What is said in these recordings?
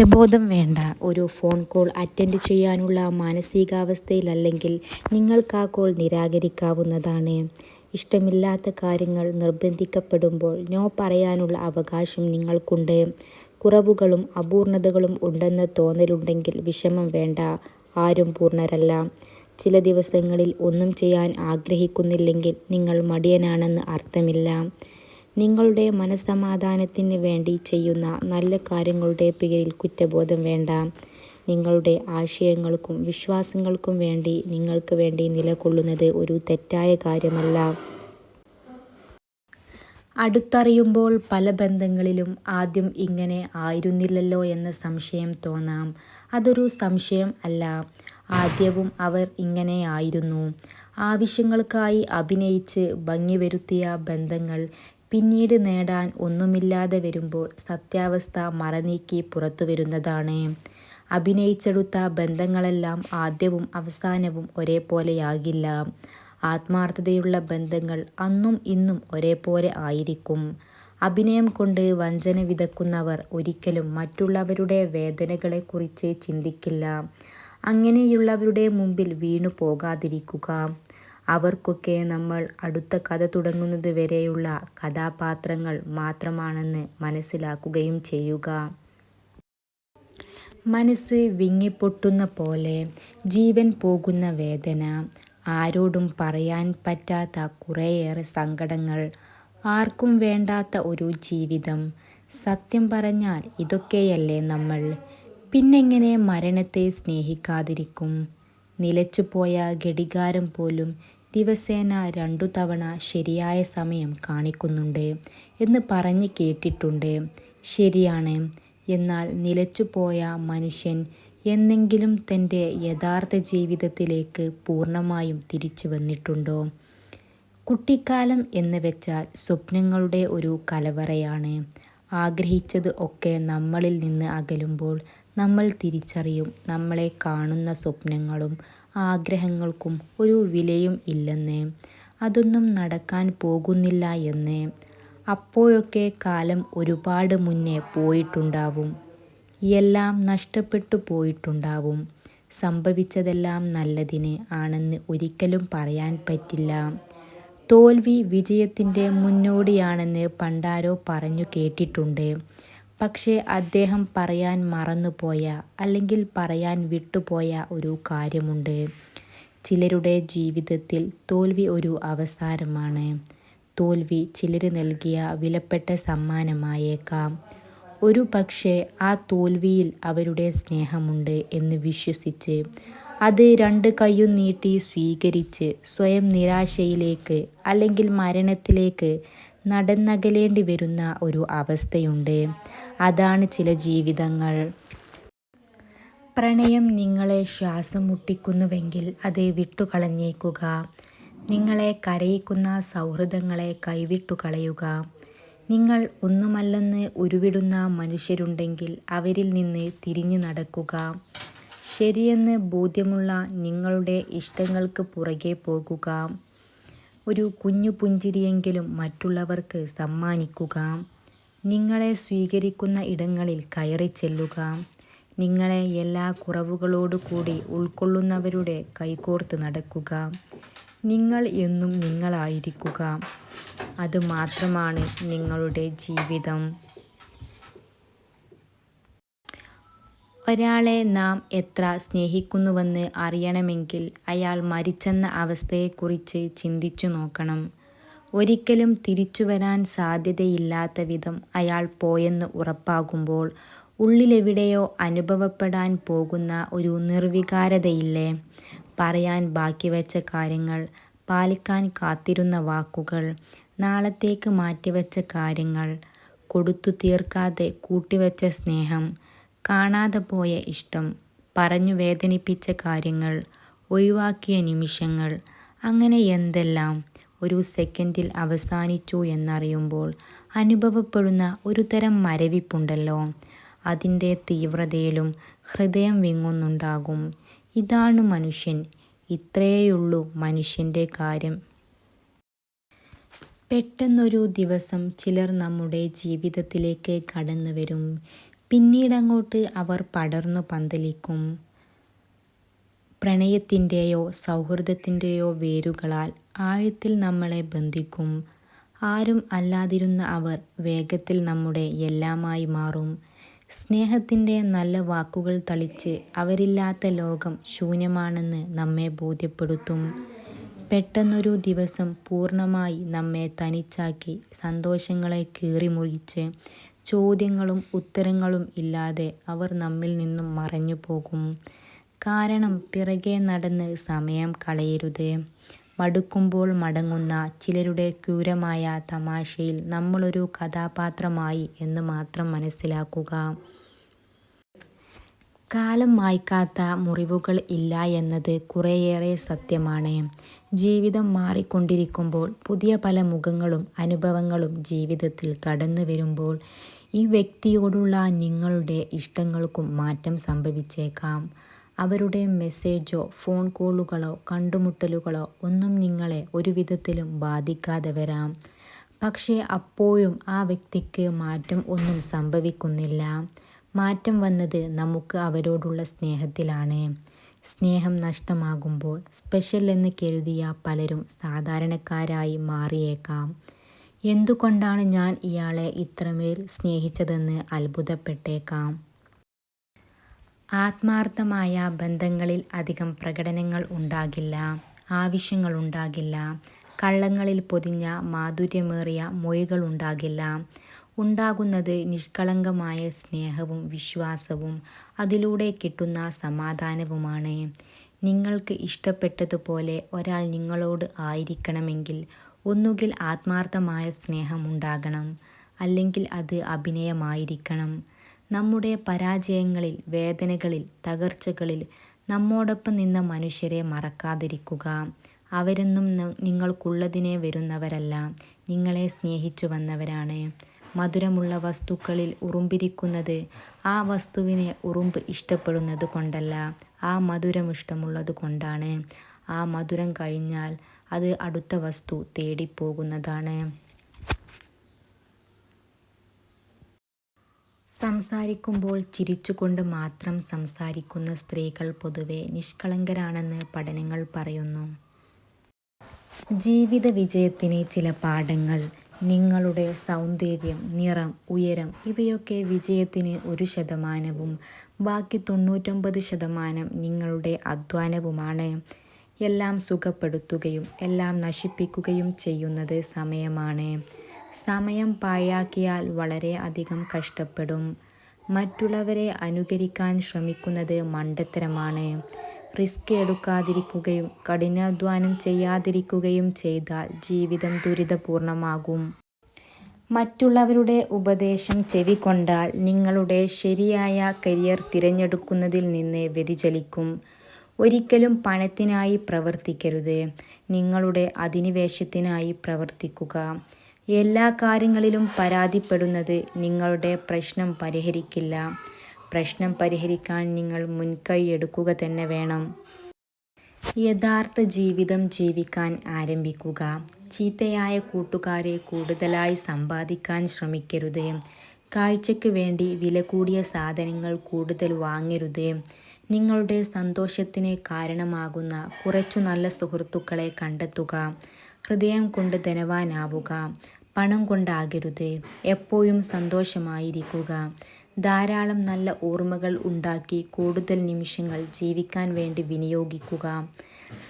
കുറ്റബോധം വേണ്ട. ഒരു ഫോൺ കോൾ അറ്റൻഡ് ചെയ്യാനുള്ള മാനസികാവസ്ഥയിലല്ലെങ്കിൽ നിങ്ങൾക്ക് ആ കോൾ നിരാകരിക്കാവുന്നതാണ്. ഇഷ്ടമില്ലാത്ത കാര്യങ്ങൾ നിർബന്ധിക്കപ്പെടുമ്പോൾ നോ പറയാനുള്ള അവകാശം നിങ്ങൾക്കുണ്ട്. കുറവുകളും അപൂർണതകളും ഉണ്ടെന്ന് തോന്നലുണ്ടെങ്കിൽ വിഷമം വേണ്ട. ആരും പൂർണ്ണരല്ല. ചില ദിവസങ്ങളിൽ ഒന്നും ചെയ്യാൻ ആഗ്രഹിക്കുന്നില്ലെങ്കിൽ നിങ്ങൾ മടിയനാണെന്ന് അർത്ഥമില്ല. നിങ്ങളുടെ മനസ്സമാധാനത്തിന് വേണ്ടി ചെയ്യുന്ന നല്ല കാര്യങ്ങളുടെ പേരിൽ കുറ്റബോധം വേണ്ട. നിങ്ങളുടെ ആശയങ്ങൾക്കും വിശ്വാസങ്ങൾക്കും വേണ്ടി നിങ്ങൾക്ക് വേണ്ടി നിലകൊള്ളുന്നത് ഒരു തെറ്റായ കാര്യമല്ല. അടുത്തറിയുമ്പോൾ പല ബന്ധങ്ങളിലും ആദ്യം ഇങ്ങനെ ആയിരുന്നില്ലല്ലോ എന്ന സംശയം തോന്നാം. അതൊരു സംശയം അല്ല. ആദ്യവും അവർ ഇങ്ങനെയായിരുന്നു. ആവശ്യങ്ങൾക്കായി അഭിനയിച്ച് ഭംഗി വരുത്തിയ ബന്ധങ്ങൾ പിന്നീട് നേടാൻ ഒന്നുമില്ലാതെ വരുമ്പോൾ സത്യാവസ്ഥ മറനീക്കി പുറത്തുവരുന്നതാണ്. അഭിനയിച്ചെടുത്ത ബന്ധങ്ങളെല്ലാം ആദ്യവും അവസാനവും ഒരേപോലെയാകില്ല. ആത്മാർത്ഥതയുള്ള ബന്ധങ്ങൾ അന്നും ഇന്നും ഒരേപോലെ ആയിരിക്കും. അഭിനയം കൊണ്ട് വഞ്ചന വിതയ്ക്കുന്നവർ ഒരിക്കലും മറ്റുള്ളവരുടെ വേദനകളെക്കുറിച്ച് ചിന്തിക്കില്ല. അങ്ങനെയുള്ളവരുടെ മുമ്പിൽ വീണു പോകാതിരിക്കുക. അവർക്കൊക്കെ നമ്മൾ അടുത്ത കഥ തുടങ്ങുന്നത് വരെയുള്ള കഥാപാത്രങ്ങൾ മാത്രമാണെന്ന് മനസ്സിലാക്കുകയും ചെയ്യുക. മനസ്സ് വിങ്ങിപ്പൊട്ടുന്ന പോലെ ജീവൻ പോകുന്ന വേദന, ആരോടും പറയാൻ പറ്റാത്ത കുറേയേറെ സങ്കടങ്ങൾ, ആർക്കും വേണ്ടാത്ത ഒരു ജീവിതം. സത്യം പറഞ്ഞാൽ ഇതൊക്കെയല്ലേ നമ്മൾ. പിന്നെങ്ങനെ മരണത്തെ സ്നേഹിക്കാതിരിക്കും? നിലച്ചുപോയ ഘടികാരം പോലും ദിവസേന 2 തവണ ശരിയായ സമയം കാണിക്കുന്നുണ്ട് എന്ന് പറഞ്ഞ് കേട്ടിട്ടുണ്ട്. ശരിയാണ്. എന്നാൽ നിലച്ചുപോയ മനുഷ്യൻ എന്നെങ്കിലും തൻ്റെ യഥാർത്ഥ ജീവിതത്തിലേക്ക് പൂർണ്ണമായും തിരിച്ചു വന്നിട്ടുണ്ടോ? കുട്ടിക്കാലം എന്ന് വെച്ചാൽ സ്വപ്നങ്ങളുടെ ഒരു കലവറയാണ്. ആഗ്രഹിച്ചത് ഒക്കെ നമ്മളിൽ നിന്ന് അകലുമ്പോൾ നമ്മൾ തിരിച്ചറിയും നമ്മളെ കാണുന്ന സ്വപ്നങ്ങളും ആഗ്രഹങ്ങൾക്കും ഒരു വിലയും ഇല്ലെന്ന്. അതൊന്നും നടക്കാൻ പോകുന്നില്ല എന്ന്. അപ്പോഴൊക്കെ കാലം ഒരുപാട് മുന്നേ പോയിട്ടുണ്ടാവും. എല്ലാം നഷ്ടപ്പെട്ടു പോയിട്ടുണ്ടാവും. സംഭവിച്ചതെല്ലാം നല്ലതിന് ആണെന്ന് ഒരിക്കലും പറയാൻ പറ്റില്ല. തോൽവി വിജയത്തിൻ്റെ മുന്നോടിയാണെന്ന് പണ്ടാരോ പറഞ്ഞു കേട്ടിട്ടുണ്ട്. പക്ഷേ അദ്ദേഹം പറയാൻ മറന്നുപോയ അല്ലെങ്കിൽ പറയാൻ വിട്ടുപോയ ഒരു കാര്യമുണ്ട്. ചിലരുടെ ജീവിതത്തിൽ തോൽവി ഒരു അവസാനമാണ്. തോൽവി ചിലർ നൽകിയ വിലപ്പെട്ട സമ്മാനമായേക്കാം. ഒരു പക്ഷേ ആ തോൽവിയിൽ അവരുടെ സ്നേഹമുണ്ട് എന്ന് വിശ്വസിച്ച് അത് 2 കൈയും നീട്ടി സ്വീകരിച്ച് സ്വയം നിരാശയിലേക്ക് അല്ലെങ്കിൽ മരണത്തിലേക്ക് നടന്നകലേണ്ടി വരുന്ന ഒരു അവസ്ഥയുണ്ട്. അതാണ് ചില ജീവിതങ്ങൾ. പ്രണയം നിങ്ങളെ ശ്വാസം മുട്ടിക്കുന്നുവെങ്കിൽ അത് വിട്ടുകളഞ്ഞേക്കുക. നിങ്ങളെ കരയിക്കുന്ന സൗഹൃദങ്ങളെ കൈവിട്ടുകളയുക. നിങ്ങൾ ഒന്നുമല്ലെന്ന് ഉരുവിടുന്ന മനുഷ്യരുണ്ടെങ്കിൽ അവരിൽ നിന്ന് തിരിഞ്ഞു നടക്കുക. ശരിയെന്ന് ബോധ്യമുള്ള നിങ്ങളുടെ ഇഷ്ടങ്ങൾക്ക് പുറകെ പോകുക. ഒരു കുഞ്ഞു പുഞ്ചിരിയെങ്കിലും മറ്റുള്ളവർക്ക് സമ്മാനിക്കുക. നിങ്ങളെ സ്വീകരിക്കുന്ന ഇടങ്ങളിൽ കയറി ചെല്ലുക. നിങ്ങളെ എല്ലാ കുറവുകളോടു കൂടി ഉൾക്കൊള്ളുന്നവരുടെ കൈകോർത്ത് നടക്കുക. നിങ്ങൾ എന്നും നിങ്ങളായിരിക്കുക. അതുമാത്രമാണ് നിങ്ങളുടെ ജീവിതം. ഒരാളെ നാം എത്ര സ്നേഹിക്കുന്നുവെന്ന് അറിയണമെങ്കിൽ അയാൾ മരിച്ചെന്ന അവസ്ഥയെക്കുറിച്ച് ചിന്തിച്ചു നോക്കണം. ഒരിക്കലും തിരിച്ചു വരാൻ സാധ്യതയില്ലാത്ത വിധം അയാൾ പോയെന്ന് ഉറപ്പാകുമ്പോൾ ഉള്ളിലെവിടെയോ അനുഭവപ്പെടാൻ പോകുന്ന ഒരു നിർവികാരതയില്ലേ? പറയാൻ ബാക്കിവെച്ച കാര്യങ്ങൾ, പാലിക്കാൻ കാത്തിരുന്ന വാക്കുകൾ, നാളത്തേക്ക് മാറ്റിവെച്ച കാര്യങ്ങൾ, കൊടുത്തു തീർക്കാതെ കൂട്ടിവെച്ച സ്നേഹം, കാണാതെ പോയ ഇഷ്ടം, പറഞ്ഞു വേദനിപ്പിച്ച കാര്യങ്ങൾ, ഒഴിവാക്കിയ നിമിഷങ്ങൾ, അങ്ങനെ എന്തെല്ലാം ഒരു സെക്കൻഡിൽ അവസാനിച്ചു എന്നറിയുമ്പോൾ അനുഭവപ്പെടുന്ന ഒരു തരം മരവിപ്പുണ്ടല്ലോ. അതിൻ്റെ തീവ്രതയിലും ഹൃദയം വിങ്ങുന്നുണ്ടാകും. ഇതാണ് മനുഷ്യൻ. ഇത്രയേയുള്ളൂ മനുഷ്യൻ്റെ കാര്യം. പെട്ടെന്നൊരു ദിവസം ചിലർ നമ്മുടെ ജീവിതത്തിലേക്ക് കടന്നു വരും. പിന്നീടങ്ങോട്ട് അവർ പടർന്നു പന്തലിക്കും. പ്രണയത്തിൻ്റെയോ സൗഹൃദത്തിൻ്റെയോ വേരുകളാൽ ആഴത്തിൽ നമ്മളെ ബന്ധിക്കും. ആരും അല്ലാതിരുന്ന അവർ വേഗത്തിൽ നമ്മുടെ എല്ലാമായി മാറും. സ്നേഹത്തിൻ്റെ നല്ല വാക്കുകൾ തളിച്ച് അവരില്ലാത്ത ലോകം ശൂന്യമാണെന്ന് നമ്മെ ബോധ്യപ്പെടുത്തും. പെട്ടെന്നൊരു ദിവസം പൂർണ്ണമായി നമ്മെ തനിച്ചാക്കി സന്തോഷങ്ങളെ കീറിമുറിച്ച് ചോദ്യങ്ങളും ഉത്തരങ്ങളും ഇല്ലാതെ അവർ നമ്മിൽ നിന്നും മറഞ്ഞു പോകും. കാരണം പിറകെ നടന്ന് സമയം കളയരുത്. മടുക്കുമ്പോൾ മടങ്ങുന്ന ചിലരുടെ ക്രൂരമായ തമാശയിൽ നമ്മളൊരു കഥാപാത്രമായി എന്ന് മാത്രം മനസ്സിലാക്കുക. കാലം മായ്ക്കാത്ത മുറിവുകൾ ഇല്ല എന്നത് കുറേയേറെ സത്യമാണ്. ജീവിതം മാറിക്കൊണ്ടിരിക്കുമ്പോൾ പുതിയ പല മുഖങ്ങളും അനുഭവങ്ങളും ജീവിതത്തിൽ കടന്നു വരുമ്പോൾ ഈ വ്യക്തിയോടുള്ള നിങ്ങളുടെ ഇഷ്ടങ്ങൾക്കും മാറ്റം സംഭവിച്ചേക്കാം. അവരുടെ മെസ്സേജോ ഫോൺ കോളുകളോ കണ്ടുമുട്ടലുകളോ ഒന്നും നിങ്ങളെ ഒരു വിധത്തിലും ബാധിക്കാതെ വരാം. പക്ഷേ അപ്പോഴും ആ വ്യക്തിക്ക് മാറ്റം ഒന്നും സംഭവിക്കുന്നില്ല. മാറ്റം വന്നത് നമുക്ക് അവരോടുള്ള സ്നേഹത്തിലാണ്. സ്നേഹം നഷ്ടമാകുമ്പോൾ സ്പെഷ്യൽ എന്ന് കരുതിയ പലരും സാധാരണക്കാരായി മാറിയേക്കാം. എന്തുകൊണ്ടാണ് ഞാൻ ഇയാളെ ഇത്രമേൽ സ്നേഹിച്ചതെന്ന് അത്ഭുതപ്പെട്ടേക്കാം. ആത്മാർത്ഥമായ ബന്ധങ്ങളിൽ അധികം പ്രകടനങ്ങൾ ഉണ്ടാകില്ല, ആവശ്യങ്ങളുണ്ടാകില്ല, കള്ളങ്ങളിൽ പൊതിഞ്ഞ മാധുര്യമേറിയ മൊഴികളുണ്ടാകില്ല. ഉണ്ടാകുന്നത് നിഷ്കളങ്കമായ സ്നേഹവും വിശ്വാസവും അതിലൂടെ കിട്ടുന്ന സമാധാനവുമാണ്. നിങ്ങൾക്ക് ഇഷ്ടപ്പെട്ടതുപോലെ ഒരാൾ നിങ്ങളോട് ആയിരിക്കണമെങ്കിൽ ഒന്നുകിൽ ആത്മാർത്ഥമായ സ്നേഹമുണ്ടാകണം, അല്ലെങ്കിൽ അത് അഭിനയമായിരിക്കണം. നമ്മുടെ പരാജയങ്ങളിൽ, വേദനകളിൽ, തകർച്ചകളിൽ നമ്മോടൊപ്പം നിന്ന മനുഷ്യരെ മറക്കാതിരിക്കുക. അവരൊന്നും നിങ്ങൾക്കുള്ളതിനെ വരുന്നവരല്ല, നിങ്ങളെ സ്നേഹിച്ചു വന്നവരാണ്. മധുരമുള്ള വസ്തുക്കളിൽ ഉറുമ്പിരിക്കുന്നത് ആ വസ്തുവിനെ ഉറുമ്പ് ഇഷ്ടപ്പെടുന്നത് കൊണ്ടല്ല, ആ മധുരം ഇഷ്ടമുള്ളത് കൊണ്ടാണ്. ആ മധുരം കഴിഞ്ഞാൽ അത് അടുത്ത വസ്തു തേടിപ്പോകുന്നതാണ്. സംസാരിക്കുമ്പോൾ ചിരിച്ചുകൊണ്ട് മാത്രം സംസാരിക്കുന്ന സ്ത്രീകൾ പൊതുവെ നിഷ്കളങ്കരാണെന്ന് പഠനങ്ങൾ പറയുന്നു. ജീവിത വിജയത്തിന് ചില പാഠങ്ങൾ. നിങ്ങളുടെ സൗന്ദര്യം, നിറം, ഉയരം ഇവയൊക്കെ വിജയത്തിന് 1%, ബാക്കി 99% നിങ്ങളുടെ അധ്വാനവുമാണ്. എല്ലാം സുഖപ്പെടുത്തുകയും എല്ലാം നശിപ്പിക്കുകയും ചെയ്യുന്നത് സമയമാണ്. സമയം പാഴാക്കിയാൽ വളരെ അധികം കഷ്ടപ്പെടും. മറ്റുള്ളവരെ അനുകരിക്കാൻ ശ്രമിക്കുന്നത് മണ്ടത്തരമാണ്. റിസ്ക് എടുക്കാതിരിക്കുകയും കഠിനാധ്വാനം ചെയ്യാതിരിക്കുകയും ചെയ്താൽ ജീവിതം ദുരിതപൂർണമാകും. മറ്റുള്ളവരുടെ ഉപദേശം ചെവിക്കൊണ്ടാൽ നിങ്ങളുടെ ശരിയായ കരിയർ തിരഞ്ഞെടുക്കുന്നതിൽ നിന്ന് വ്യതിചലിക്കും. ഒരിക്കലും പണത്തിനായി പ്രവർത്തിക്കരുത്, നിങ്ങളുടെ അധിനിവേശത്തിനായി പ്രവർത്തിക്കുക. എല്ലാ കാര്യങ്ങളിലും പരാതിപ്പെടുന്നത് നിങ്ങളുടെ പ്രശ്നം പരിഹരിക്കില്ല. പ്രശ്നം പരിഹരിക്കാൻ നിങ്ങൾ മുൻകൈ എടുക്കുക തന്നെ വേണം. യഥാർത്ഥ ജീവിതം ജീവിക്കാൻ ആരംഭിക്കുക. ചീത്തയായ കൂട്ടുകാരെ കൂടുതലായി സമ്പാദിക്കാൻ ശ്രമിക്കരുത്. കാഴ്ചയ്ക്ക് വേണ്ടി വില കൂടിയ സാധനങ്ങൾ കൂടുതൽ വാങ്ങരുത്. നിങ്ങളുടെ സന്തോഷത്തിന് കാരണമാകുന്ന കുറച്ചു നല്ല സുഹൃത്തുക്കളെ കണ്ടെത്തുക. ഹൃദയം കൊണ്ട് ധനവാനാവുക, പണം കൊണ്ടാകരുത്. എപ്പോഴും സന്തോഷമായിരിക്കുക. ധാരാളം നല്ല ഓർമ്മകൾ ഉണ്ടാക്കി കൂടുതൽ നിമിഷങ്ങൾ ജീവിക്കാൻ വേണ്ടി വിനിയോഗിക്കുക.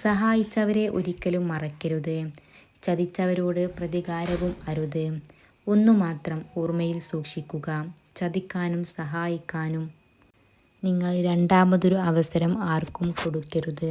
സഹായിച്ചവരെ ഒരിക്കലും മറക്കരുത്. ചതിച്ചവരോട് പ്രതികാരവും അരുത്. ഒന്നുമാത്രം ഓർമ്മയിൽ സൂക്ഷിക്കുക, ചതിക്കാനും സഹായിക്കാനും നിങ്ങൾ രണ്ടാമതൊരു അവസരം ആർക്കും കൊടുക്കരുത്.